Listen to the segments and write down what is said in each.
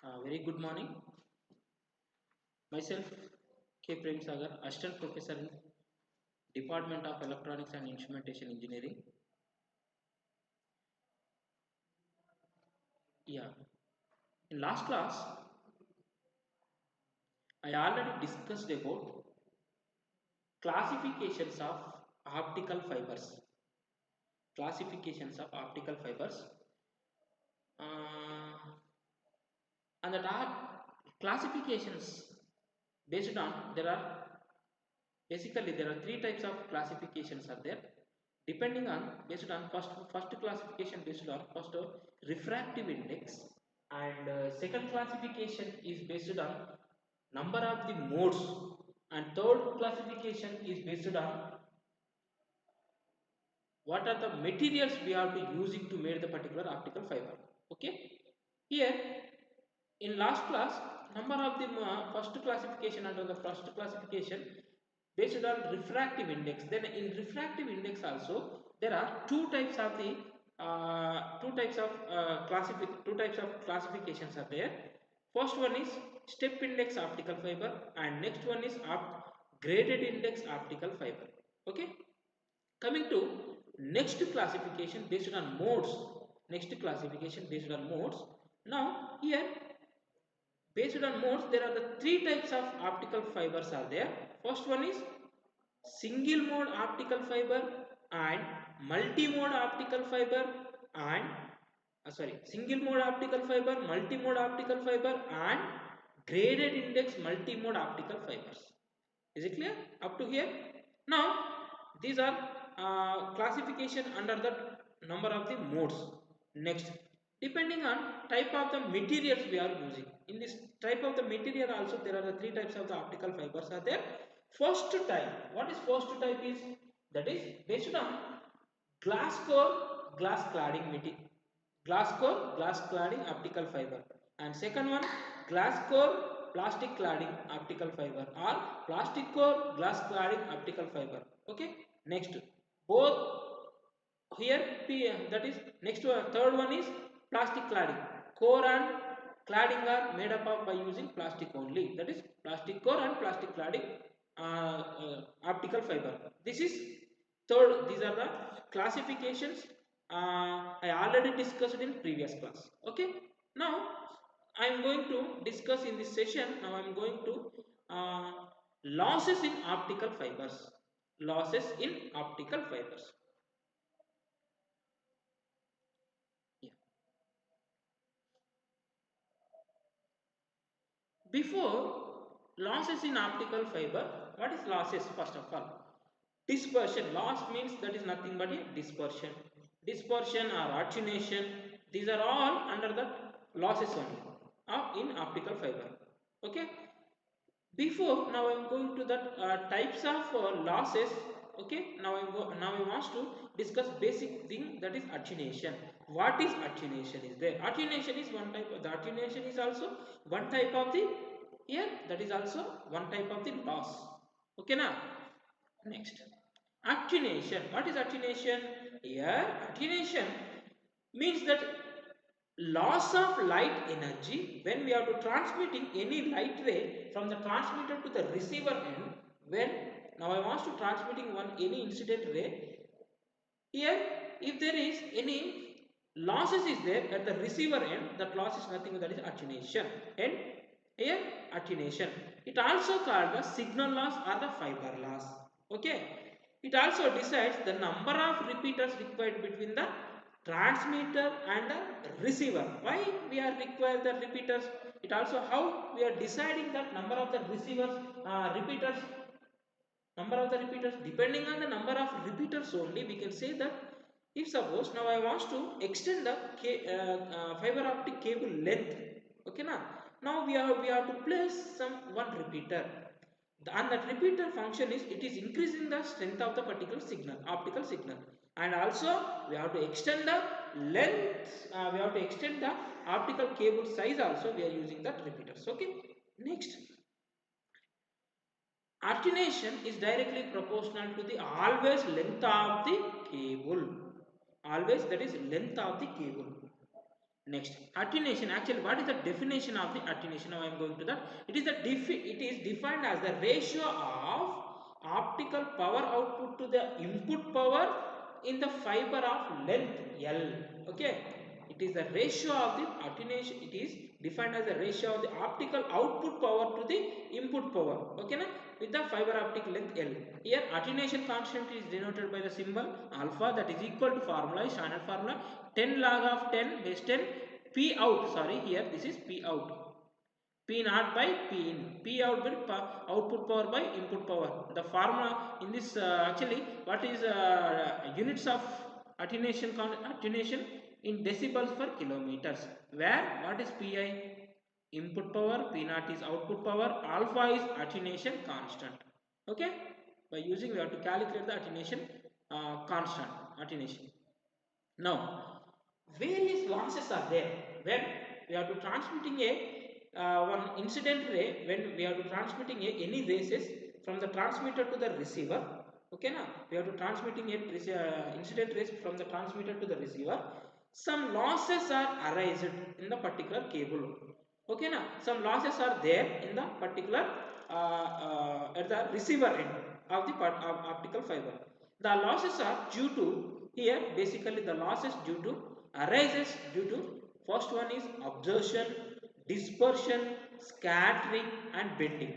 Very good morning. Myself, K. Prem Sagar, Assistant Professor in Department of Electronics and Instrumentation Engineering. Yeah. In last class, I already discussed about classifications of optical fibers. Classifications of optical fibers. Uh, and that are classifications based on there are three types of classifications are there depending on based on first classification based on first refractive index and second classification is based on number of the modes and third classification is based on what are the materials we have to using to make the particular optical fiber. Okay, here in last class number of the first classification under the first classification based on refractive index. Then in refractive index also there are two types of classifications are there. First one is step index optical fiber and next one is graded index optical fiber. Okay, coming to next classification based on modes. Next classification based on modes. Now here based on modes there are the three types of optical fibers are there. First one is single mode optical fiber and multi-mode optical fiber and single mode optical fiber, multi-mode optical fiber and graded index multi-mode optical fibers. Is it clear up to here? Now these are classification under the number of the modes. Next, depending on type of the materials we are using, in this type of the material also there are the three types of the optical fibers are there. First type, what is first type is that is based on glass core glass cladding material, glass core glass cladding optical fiber, and second one glass core plastic cladding optical fiber or plastic core glass cladding optical fiber. Okay, next both here that is next one, third one is plastic cladding. Core and cladding are made up of by using plastic only, that is plastic core and plastic cladding optical fiber. This is third, these are the classifications I already discussed in previous class. Okay, now I am going to discuss in this session. Now I am going to losses in optical fibers. Losses in optical fibers. Yeah. Before losses in optical fiber, what is losses first of all? Dispersion. Loss means that is nothing but a dispersion. Dispersion or attenuation. These are all under the losses only in optical fiber. Okay. Before now I am going to that types of losses. Okay. Now I want to discuss basic thing, that is attenuation. What is attenuation is there? Attenuation is one type of the attenuation is also one type of the here, that is also one type of the loss. Okay now. Next, attenuation. What is attenuation? Here, attenuation means that loss of light energy when we are to transmitting any light ray from the transmitter to the receiver end. When now I want to transmitting one any incident ray. Here, if there is any losses is there at the receiver end, that loss is nothing, that is attenuation. And here attenuation. It also called the signal loss or the fiber loss. Okay. It also decides the number of repeaters required between the transmitter and the receiver. Why we are require the repeaters? It also how we are deciding that number of the receivers repeaters. Number of the repeaters, depending on the number of repeaters only we can say that if suppose now I want to extend the fiber optic cable length. Okay now we have to place some one repeater, and that repeater function is it is increasing the strength of the particular signal, optical signal, and also we have to extend the length, we have to extend the optical cable size also, we are using that repeaters. Okay, next, attenuation is directly proportional to the always length of the cable. Always, that is length of the cable. Next, attenuation. Actually, what is the definition of the attenuation? Now I am going to that. It is defined as the ratio of optical power output to the input power in the fiber of length L. Okay, it is the ratio of the attenuation. It is defined as the ratio of the optical output power to the input power. Okay, na? With the fiber optic length L. Here attenuation constant is denoted by the symbol alpha, that is equal to formula, standard formula 10 log of 10 base 10 P out. Sorry, here this is P out. P naught by P in. P out will output power by input power. The formula in this actually what is units of attenuation in decibels per kilometers. Where what is Pi? Input power, P naught is output power, alpha is attenuation constant. Okay, by using we have to calculate the attenuation constant attenuation. Now various losses are there when we are to transmitting a one incident ray, when we are to transmitting any races from the transmitter to the receiver. Okay, now we are to transmitting a incident rays from the transmitter to the receiver. Some losses are arised in the particular cable. Okay, now some losses are there in the particular at the receiver end of the optical fiber. The losses are due to, here basically the losses due to arises due to, first one is absorption, dispersion, scattering and bending.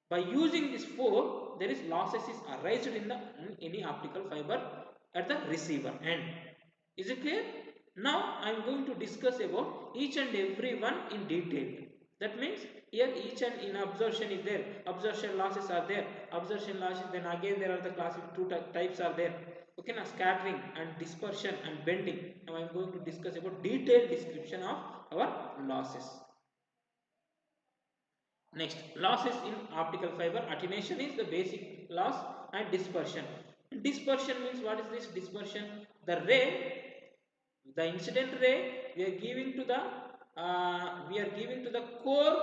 By using these four, there is losses is arised in the any optical fiber at the receiver end. Is it clear? Now I am going to discuss about each and every one in detail. That means here each and in absorption is there, absorption losses are there, absorption losses, then again there are the classic two types are there. Okay, now scattering and dispersion and bending. Now I am going to discuss about detailed description of our losses. Next, losses in optical fiber. Attenuation is the basic loss, and dispersion. Dispersion means, what is this dispersion? The ray, the incident ray, we are giving to the core,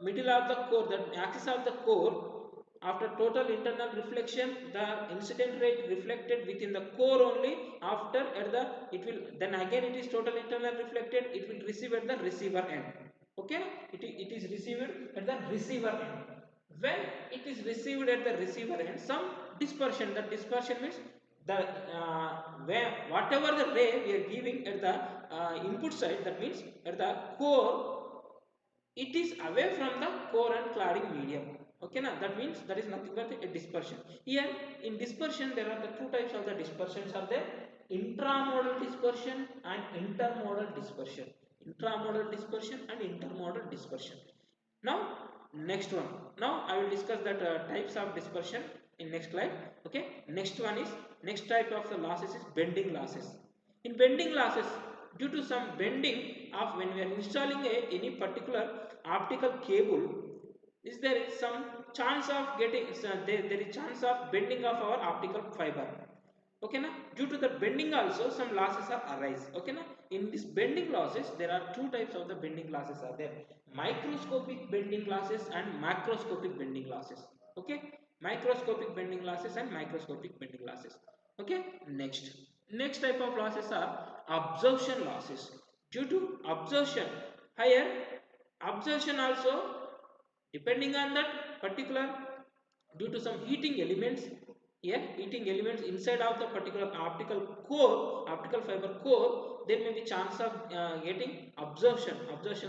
middle of the core, the axis of the core. After total internal reflection, the incident ray reflected within the core only. After at the, it will, then again it is total internal reflected, it will receive at the receiver end. Okay, it is received at the receiver end. When it is received at the receiver end, some dispersion, the dispersion means the where whatever the ray we are giving at the input side, that means at the core, it is away from the core and cladding medium. Okay, now that means that is nothing but a dispersion. Here in dispersion there are the two types of the dispersions are there: intramodal dispersion and intermodal dispersion. Intramodal dispersion and intermodal dispersion. Now next one, now I will discuss that types of dispersion in next slide. Okay, next one is, next type of the losses is bending losses. In bending losses, due to some bending of, when we are installing any particular optical cable, is there some chance of getting there is chance of bending of our optical fiber. Okay, na? Due to the bending also some losses are arise. Okay, na? In this bending losses there are two types of the bending losses are there: microscopic bending losses and macroscopic bending losses. Okay, microscopic bending losses and microscopic bending losses. Okay, next type of losses are absorption losses. Due to absorption, higher absorption also, depending on that particular, due to some heating elements, here heating elements inside of the particular optical fiber core, there may be chance of getting absorption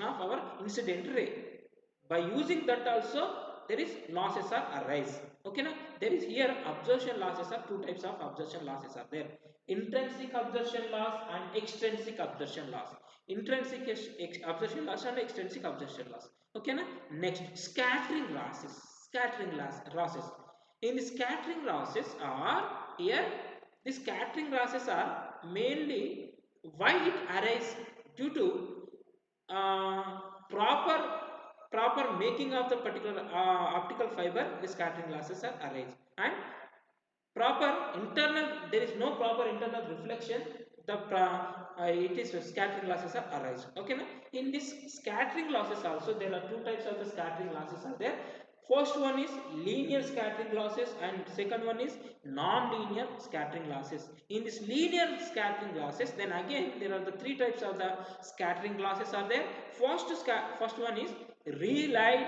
of our incident ray. By using that also there is losses are arise. Okay, now there is here absorption losses are two types of absorption losses are there: intrinsic absorption loss and extrinsic absorption loss. Intrinsic absorption loss and extrinsic absorption loss. Okay, now next, scattering losses. Losses. In the scattering losses are, here the scattering losses are mainly, why it arises, due to proper making of the particular optical fiber, the scattering losses are arise. And proper internal, there is no proper internal reflection, the it is scattering losses are arise. Okay, now in this scattering losses also there are two types of the scattering losses are there. First one is linear scattering losses and second one is non-linear scattering losses. In this linear scattering losses, then again there are the three types of the scattering losses are there. First one is relay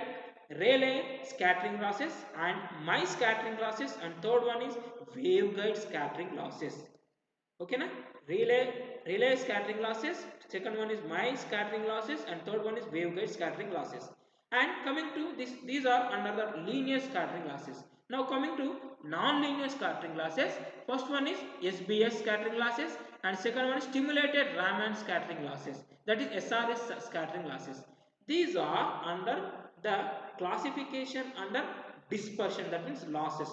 scattering losses and my scattering losses, and third one is waveguide scattering losses. Okay na? Relay scattering losses, second one is my scattering losses, and third one is waveguide scattering losses. And coming to this, these are under the linear scattering losses. Now coming to non-linear scattering losses, first one is SBS scattering losses and second one is stimulated Raman scattering losses, that is SRS scattering losses. These are under the classification under dispersion, that means losses.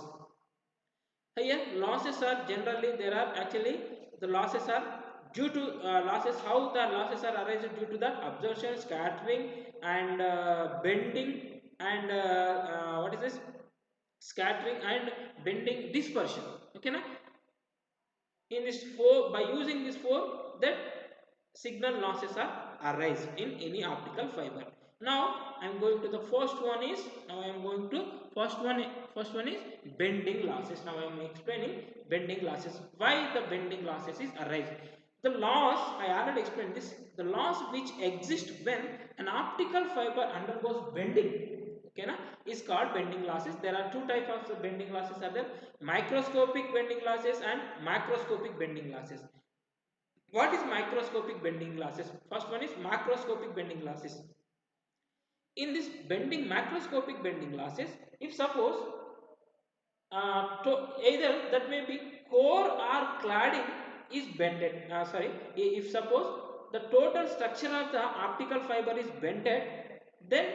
Here losses are generally, there are actually the losses are due to losses, how the losses are arising due to the absorption, scattering and bending and what is this, scattering and bending, dispersion. Okay na? In this four, by using this four, that signal losses are arise in any optical fiber. Now I am going to the first one is, now I am going to first one is bending losses. Now I am explaining bending losses, why the bending losses is arise. The loss, I already explained this, the loss which exists when an optical fiber undergoes bending, okay na, is called bending losses. There are two types of bending losses are there, microscopic bending losses and macroscopic bending losses. What is microscopic bending losses? First one is macroscopic bending losses. In this bending, macroscopic bending losses, if suppose either that may be core or cladding is bended, if suppose the total structure of the optical fiber is bended, then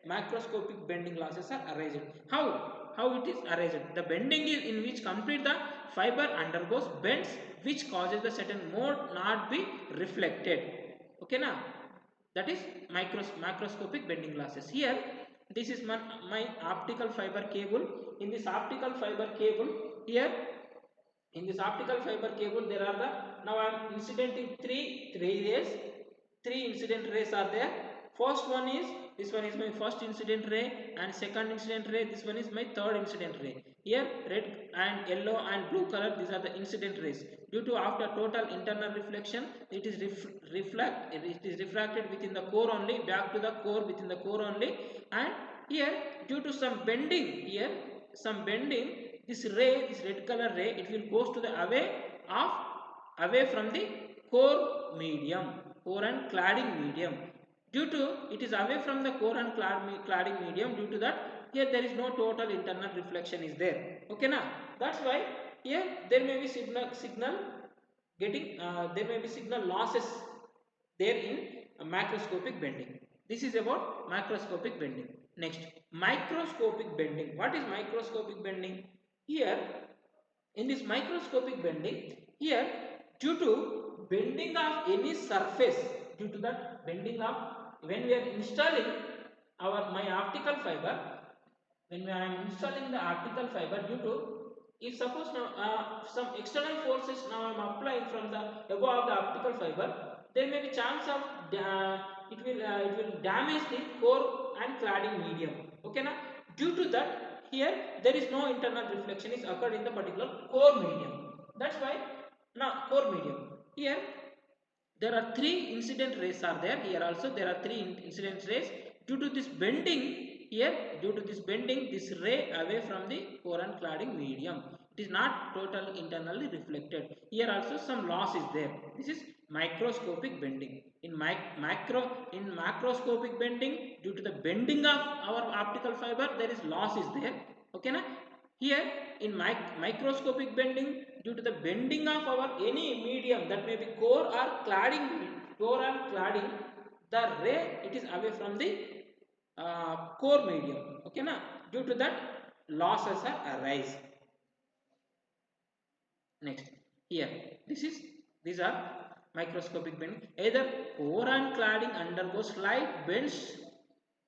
macroscopic bending losses are arising. How it is arising? The bending is in which complete the fiber undergoes bends which causes the certain mode not be reflected. Okay na? That is macroscopic bending losses. Here this is my optical fiber cable. In this optical fiber cable, here in this optical fiber cable there are the, now I am incidenting three rays. Three incident rays are there. First one is, this one is my first incident ray, and second incident ray, this one is my third incident ray. Here red and yellow and blue color, these are the incident rays. Due to after total internal reflection, it is refracted within the core only, back to the core, within the core only. And here due to some bending, here some bending, this ray, this red color ray, it will goes to the away from the core medium, core and cladding medium. Due to it is away from the core and cladding medium, due to that here there is no total internal reflection is there. Okay na? That's why here there may be signal getting there may be signal losses there in macroscopic bending. This is about macroscopic bending. Next, microscopic bending. What is microscopic bending? Here in this microscopic bending, here due to bending of any surface, due to that bending of, when we are installing my optical fiber, when I am installing the optical fiber, due to, if suppose now some external forces now I am applying from the above the optical fiber, there may be chance of it will damage the core and cladding medium. Okay na? Due to that, here there is no internal reflection is occurred in the particular core medium. That's why now core medium, here there are three incident rays are there. Here also there are three incident rays. Due to this bending, here due to this bending, this ray away from the core and cladding medium, it is not totally internally reflected. Here also some loss is there. This is microscopic bending. In macroscopic bending, due to the bending of our optical fiber, there is loss is there. Okay na? Here in microscopic bending, due to the bending of our any medium, that may be core or cladding, the ray it is away from the core medium. Okay na? Due to that losses are arise. Next, here these are microscopic bending. Either core and cladding undergoes slight bends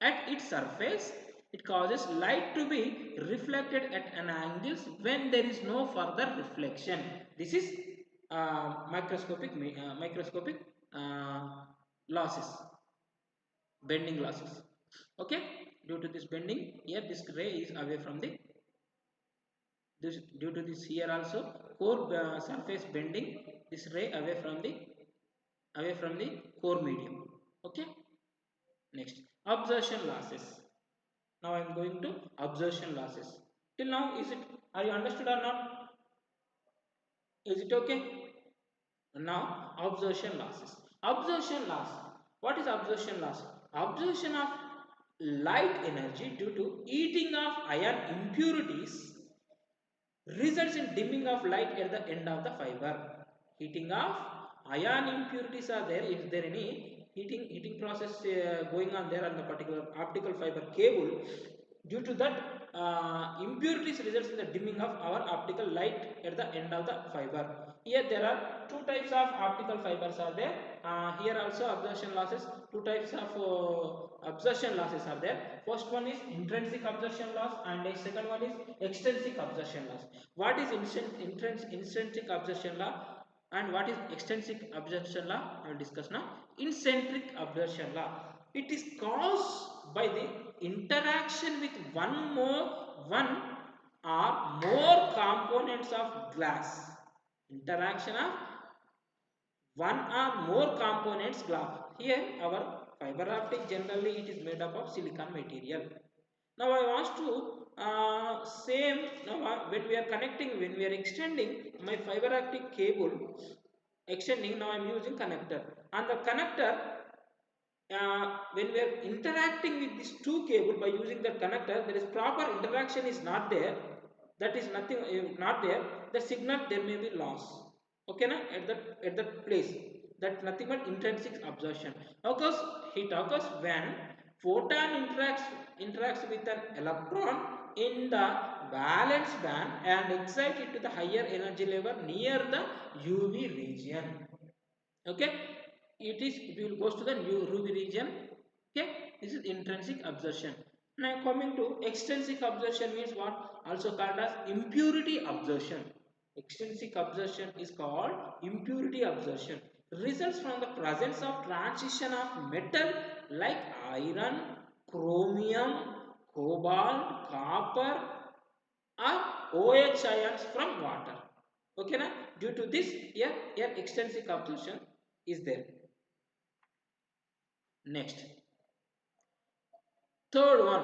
at its surface, it causes light to be reflected at an angle when there is no further reflection. This is microscopic losses, bending losses. Okay. due to this bending, here this ray is away from the this, due to this here also core surface bending, this ray away from the core medium. Okay. Next, absorption losses. Now I am going to absorption losses. Till now, is it, are you understood or not? Is it okay? Now absorption losses. Absorption loss, what is absorption loss? Absorption of light energy due to eating of ion impurities results in dimming of light at the end of the fiber. Heating of ion impurities are there. Is there any heating process going on there on the particular optical fiber cable? Due to that, impurities results in the dimming of our optical light at the end of the fiber. Here there are two types of optical fibers are there. Here also absorption losses. Two types of absorption losses are there. First one is intrinsic absorption loss, and the second one is extrinsic absorption loss. What is intrinsic absorption loss and what is extrinsic absorption law? I will discuss now. Intrinsic absorption law, it is caused by the interaction with one or more components of glass. Interaction of one or more components glass. Here our fiber optic generally it is made up of silicon material. Now I want to when we are connecting, when we are extending my fiber optic cable extending, now I am using connector, and the connector when we are interacting with these two cable by using the connector, there is proper interaction is not there, that is nothing not there, the signal there may be loss. Okay na, at that place, that nothing but intrinsic absorption occurs. It occurs when photon interacts with an electron in the valence band and excite it to the higher energy level near the UV region. Okay, it will goes to the UV region. Okay, this is intrinsic absorption. Now coming to extrinsic absorption means what? Also called as impurity absorption. Extrinsic absorption is called impurity absorption. Results from the presence of transition of metal like iron, chromium, cobalt, copper or OH ions from water. Okay na? Due to this, here extrinsic absorption is there. Next, third one,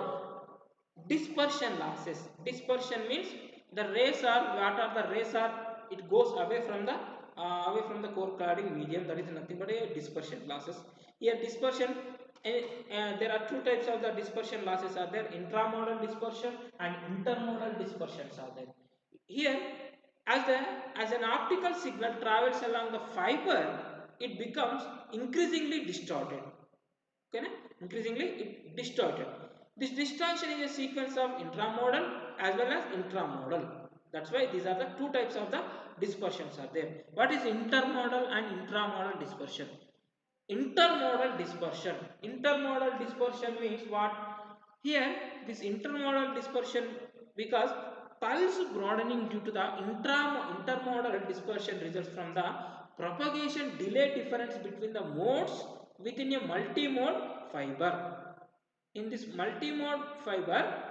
dispersion losses. Dispersion means the rays are, what are the rays are, it goes away from the core cladding medium, that is nothing but a dispersion losses. Here dispersion, there are two types of the dispersion losses are there, intramodal dispersion and intermodal dispersions are there. Here as an optical signal travels along the fiber, it becomes increasingly distorted. Okay, increasingly it distorted. This distortion is a sequence of intramodal as well as intramodal. That's why these are the two types of the dispersions are there. What is intermodal and intramodal dispersion? Intermodal dispersion. Intermodal dispersion means what? Here this intermodal dispersion, because pulse broadening due to the intermodal dispersion results from the propagation delay difference between the modes within a multi-mode fiber. In this multi-mode fiber,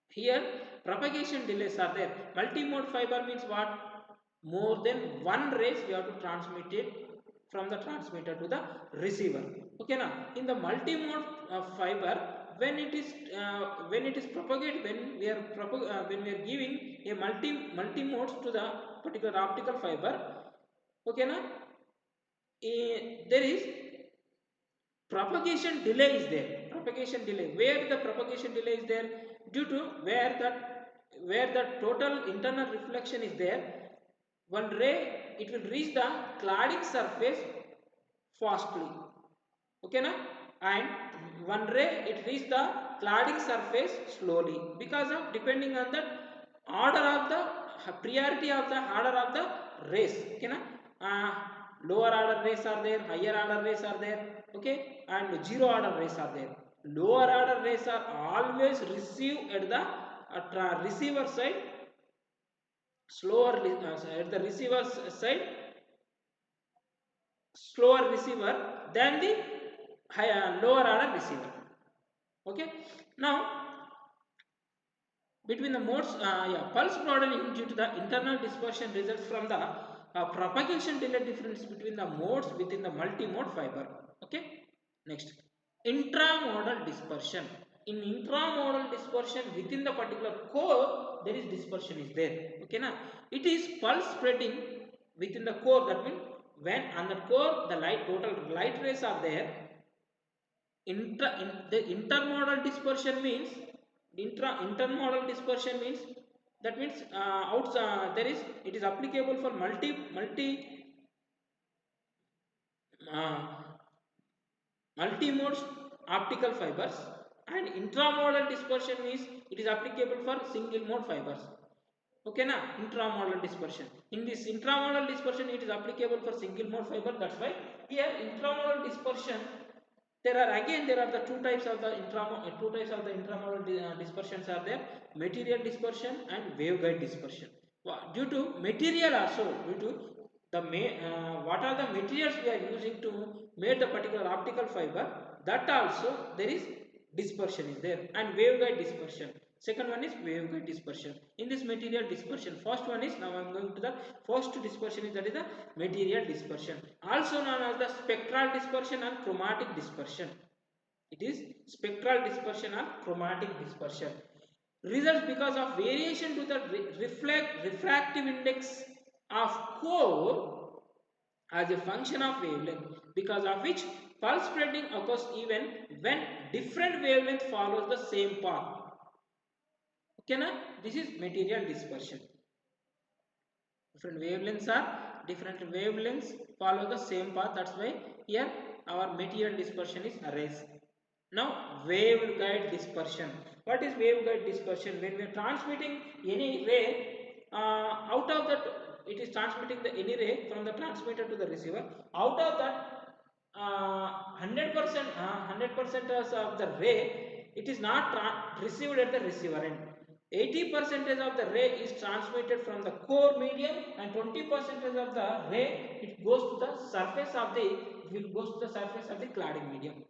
here propagation delays are there. Multi-mode fiber means what? More than one rays we have to transmit it from the transmitter to the receiver. Okay now, in the multi-mode fiber, when it is propagated, when we are giving a multi modes to the particular optical fiber, okay now, there is propagation delay is there. Propagation delay, where the propagation delay is there, due to where the total internal reflection is there, one ray it will reach the cladding surface fastly. Okay na, and one ray it reach the cladding surface slowly, because of depending on the order of the priority of the order of the rays. Okay na, lower order rays are there, higher order rays are there. Okay, and zero order rays are there. Lower order rays are always received at the receiver side, slower at the receiver side, slower receiver than the lower order receiver. Okay. Now between the modes, pulse broadening due to the internal dispersion results from the propagation delay difference between the modes within the multi-mode fiber. Okay. Next, intramodal dispersion. In intramodal dispersion within the particular core, there is dispersion is there. Okay, now it is pulse spreading within the core. That means when on the core the total light rays are there. The intermodal dispersion means intermodal dispersion means that means there is it is applicable for uh, multi-mode optical fibers, and intramodal dispersion means it is applicable for single mode fibers. Okay, na intramodal dispersion. In this intramodal dispersion, it is applicable for single mode fiber. That's why here intramodal dispersion. There are the two types of the intramodal dispersions are there: material dispersion and waveguide dispersion. Due to material also, due to what are the materials we are using to make the particular optical fiber, that also there is dispersion is there, and waveguide dispersion. Second one is waveguide dispersion. In this material dispersion, first one is, now I am going to the first dispersion, is that is the material dispersion, also known as the spectral dispersion and chromatic dispersion. It is spectral dispersion and chromatic dispersion. Results because of variation to the refractive index of core as a function of wavelength, because of which pulse spreading occurs even when different wavelength follows the same path. Okay, na? This is material dispersion. Different wavelengths follow the same path. That's why here our material dispersion is erased. Now waveguide dispersion. What is waveguide dispersion? When we are transmitting any ray, out of that, it is transmitting the any ray from the transmitter to the receiver. Out of that 100% of the ray, it is not received at the receiver end. 80% of the ray is transmitted from the core medium, and 20% of the ray it goes to the surface of the cladding medium.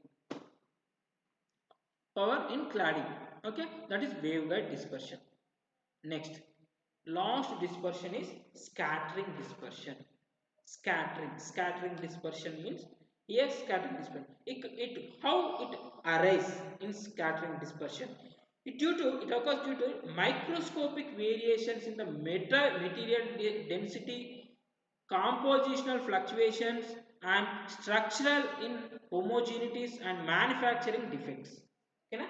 Power in cladding. Okay, that is waveguide dispersion. Next, last dispersion is scattering dispersion. Scattering dispersion means, yes, scattering dispersion. How it arises in scattering dispersion? It occurs due to microscopic variations in the material density, compositional fluctuations, and structural inhomogeneities and manufacturing defects. Okay, na?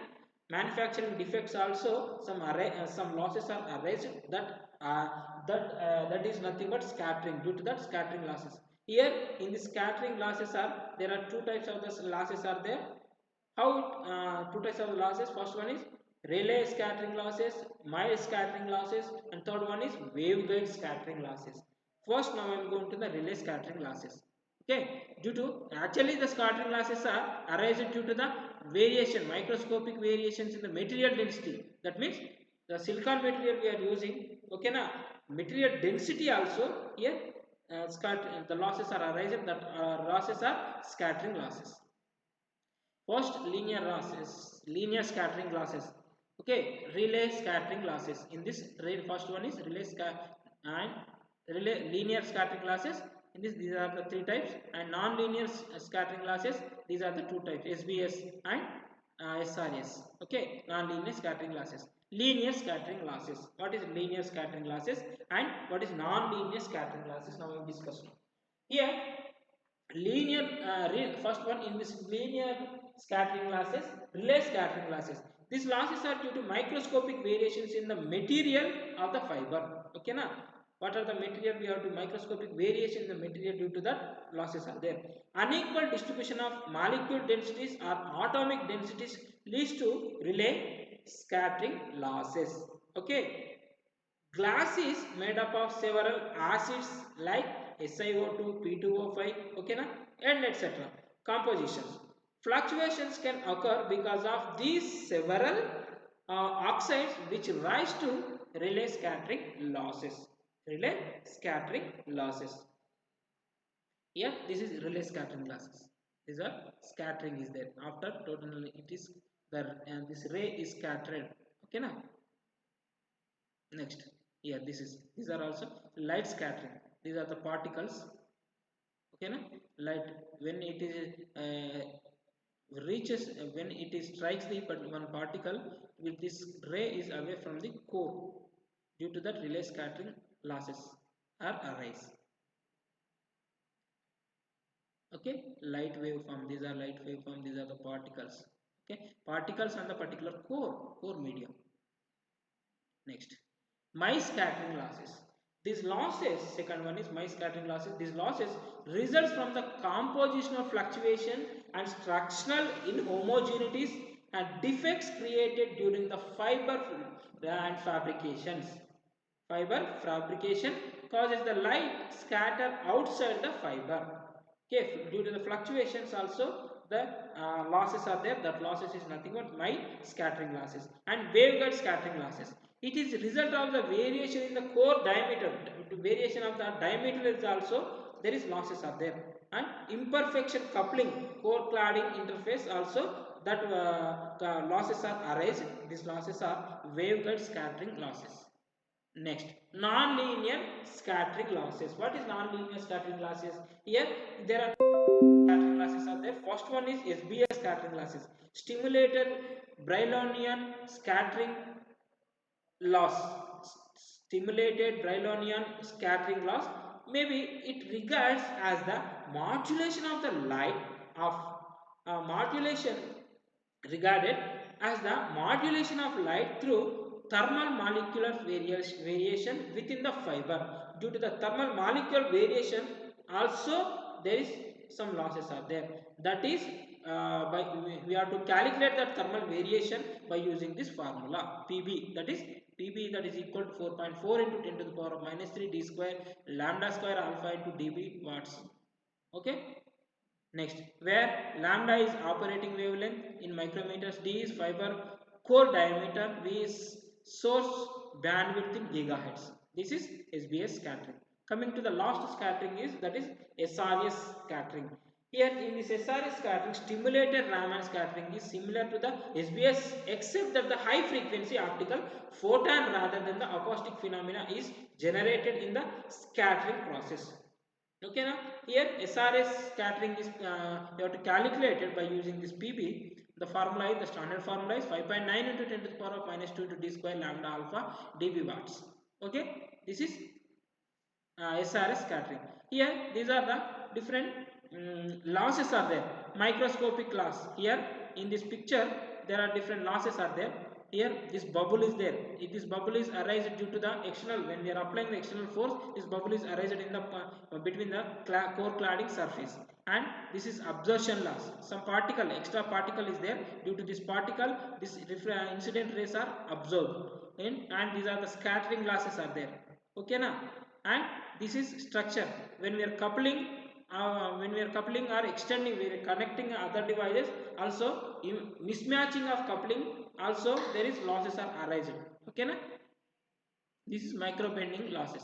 Manufacturing defects also, some losses are arised, that is nothing but scattering. Due to that, scattering losses. Here in the scattering losses there are two types of the losses are there. How two types of losses? First one is relay scattering losses, mild scattering losses, and third one is waveguide scattering losses. First, now I am going to the relay scattering losses. Okay, due to actually the scattering losses are arising due to the microscopic variations in the material density. That means the silicon material we are using. Okay, now material density also here the losses are arising. That losses are scattering losses. First, linear scattering losses. Okay, relay scattering losses. In this, first one is linear scattering losses. In this, these are the three types, and non-linear scattering losses. These are the two types: SBS and SRS. Okay, non-linear scattering losses. Linear scattering losses. What is linear scattering losses and what is non-linear scattering losses? Now we will discuss. Here, first one, in this linear scattering losses, relay scattering losses. These losses are due to microscopic variations in the material of the fiber. Okay, na? What are the material? We have to microscopic variation in the material, due to that losses are there. Unequal distribution of molecule densities or atomic densities leads to relay scattering losses. Okay. Glass is made up of several acids like SiO2, P2O5, okay, na? And etc. Compositions. Fluctuations can occur because of these several oxides, which rise to relay scattering losses. Relay scattering losses. Here, this is relay scattering losses. These are scattering is there. After totally it is the this ray is scattered. Okay na. Next, here these are also light scattering. These are the particles. Okay na. Light, when it is reaches, when it is strikes the one particle, with this ray is away from the core. Due to that, relay scattering losses are arise. Okay, light waveform, these are light waveform, these are the particles. Okay, particles on the particular core medium. Next, Mie scattering losses. These losses, second one is Mie scattering losses. These losses results from the compositional fluctuation and structural inhomogeneities and defects created during the fiber and fabrications. Fiber fabrication causes the light scatter outside the fiber. Okay, due to the fluctuations also the losses are there. That losses is nothing but Mie scattering losses. And waveguide scattering losses. It is result of the variation in the core diameter. Variation of the diameter is also there is losses are there. And imperfection coupling, core cladding interface also, that losses are arise. These losses are waveguide scattering losses. Next, non-linear scattering losses. What is non-linear scattering losses? Here there are scattering losses are there. First one is SBS scattering losses. Stimulated Brylonian scattering loss. Stimulated Brylonian scattering loss. Maybe it regards as the modulation of the light of modulation regarded as the modulation of light through thermal molecular variation within the fiber. Due to the thermal molecular variation also there is some losses are there. That is by we have to calculate that thermal variation by using this formula Pb, that is Pb, that is equal to 4.4 into 10 to the power of minus 3 d square lambda square alpha into dB watts. Okay. Next, where lambda is operating wavelength in micrometers, d is fiber core diameter, v is source bandwidth in gigahertz. This is SBS scattering. Coming to the last scattering is, that is SRS scattering. Here in this SRS scattering, stimulated Raman scattering is similar to the SBS, except that the high frequency optical photon rather than the acoustic phenomena is generated in the scattering process. Okay, now here SRS scattering is you have to calculate it by using this PB. The formula is, the standard formula is 5.9 into 10 to the power of minus 2 into d square lambda alpha dB watts. Okay, this is SRS scattering. Here these are the different losses are there. Microscopic loss. Here in this picture there are different losses are there. Here this bubble is there. If this bubble is arised due to the external, when we are applying the external force, this bubble is arised in the between the core cladding surface. And this is absorption loss. Some particle, extra particle is there. Due to this particle, this incident rays are absorbed, and these are the scattering losses are there. Okay na. And this is structure. When we are coupling or extending, we are connecting other devices, also mismatching of coupling also there is losses are arising. Okay na. This is micro bending losses.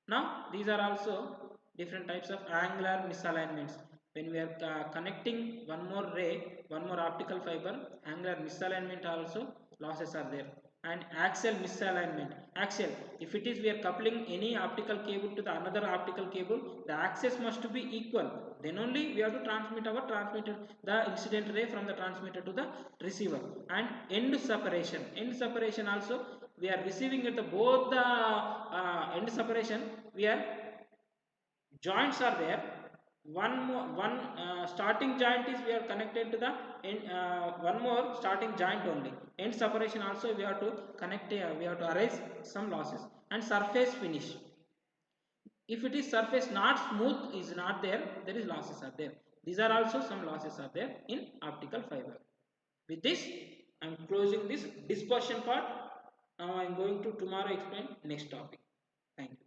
Now these are also different types of angular misalignments. When we are connecting one more ray, one more optical fiber, angular misalignment also losses are there. And axial misalignment. Axial, if it is we are coupling any optical cable to the another optical cable, the axis must be equal. Then only we have to transmit our transmitter, the incident ray from the transmitter to the receiver. And end separation. End separation also, we are receiving at the both the end separation, we are joints are there. One starting joint is we are connected to the one more starting joint only. End separation also we have to connect, we have to arise some losses. And surface finish, if it is surface not smooth, is not there, there is losses are there. These are also some losses are there in optical fiber. With this I am closing this dispersion part. Now I am going to tomorrow explain next topic. Thank you.